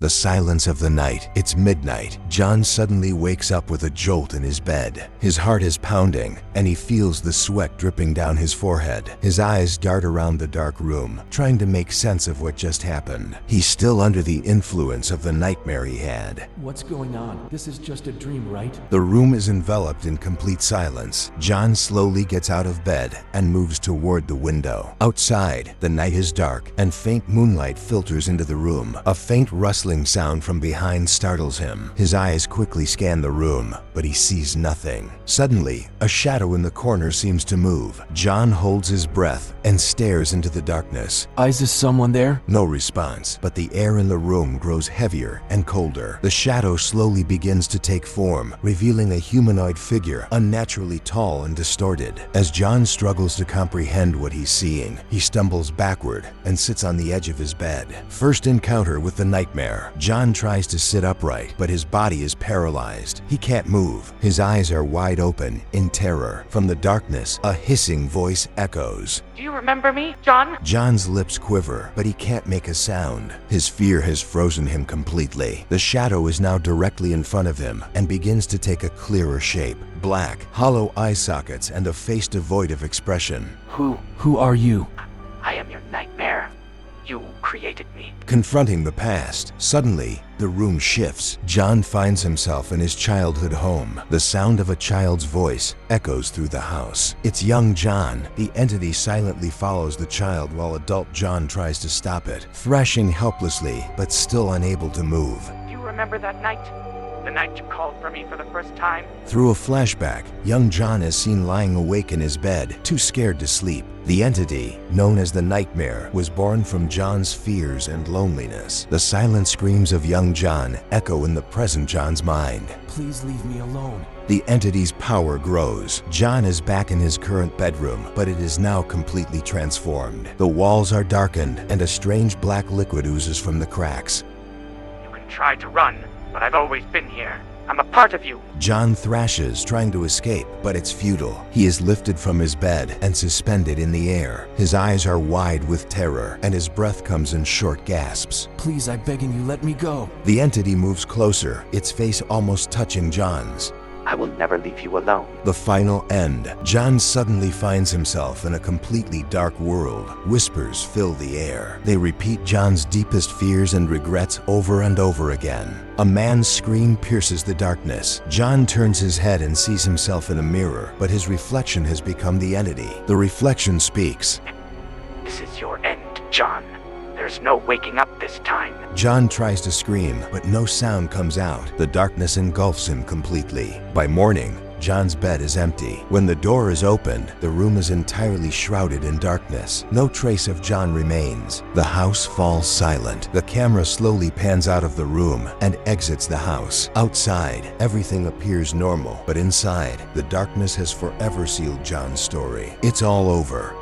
The silence of the night. It's midnight. John suddenly wakes up with a jolt in his bed. His heart is pounding, and he feels the sweat dripping down his forehead. His eyes dart around the dark room, trying to make sense of what just happened. He's still under the influence of the nightmare he had. What's going on? This is just a dream, right? The room is enveloped in complete silence. John slowly gets out of bed and moves toward the window. Outside, the night is dark, and faint moonlight filters into the room. A faint rustling sound from behind startles him. His eyes quickly scan the room, but he sees nothing. Suddenly, a shadow in the corner seems to move. John holds his breath and stares into the darkness. Is there someone there? No response, but the air in the room grows heavier and colder. The shadow slowly begins to take form, revealing a humanoid figure, unnaturally tall and distorted. As John struggles to comprehend what he's seeing, he stumbles backward and sits on the edge of his bed. First encounter with the nightmare. John tries to sit upright, but his body is paralyzed. He can't move. His eyes are wide open in terror. From the darkness, a hissing voice echoes. Do you remember me, John? John's lips quiver, but he can't make a sound. His fear has frozen him completely. The shadow is now directly in front of him and begins to take a clearer shape. Black, hollow eye sockets, and a face devoid of expression. Who are you? I am your nightmare. You created me. Confronting the past, suddenly, the room shifts. John finds himself in his childhood home. The sound of a child's voice echoes through the house. It's young John. The entity silently follows the child while adult John tries to stop it, thrashing helplessly but still unable to move. Do you remember that night? The night you called for me for the first time? Through a flashback, young John is seen lying awake in his bed, too scared to sleep. The entity, known as the Nightmare, was born from John's fears and loneliness. The silent screams of young John echo in the present John's mind. Please leave me alone. The entity's power grows. John is back in his current bedroom, but it is now completely transformed. The walls are darkened, and a strange black liquid oozes from the cracks. You can try to run, but I've always been here. I'm a part of you. John thrashes, trying to escape, but it's futile. He is lifted from his bed and suspended in the air. His eyes are wide with terror, and his breath comes in short gasps. Please, I'm begging you, let me go. The entity moves closer, its face almost touching John's. I will never leave you alone. The final end. John suddenly finds himself in a completely dark world. Whispers fill the air. They repeat John's deepest fears and regrets over and over again. A man's scream pierces the darkness. John turns his head and sees himself in a mirror, but his reflection has become the entity. The reflection speaks. This is your end, John. There's no waking up this time. John tries to scream, but no sound comes out. The darkness engulfs him completely. By morning, John's bed is empty. When the door is opened, the room is entirely shrouded in darkness. No trace of John remains. The house falls silent. The camera slowly pans out of the room and exits the house. Outside, everything appears normal, but inside, the darkness has forever sealed John's story. It's all over.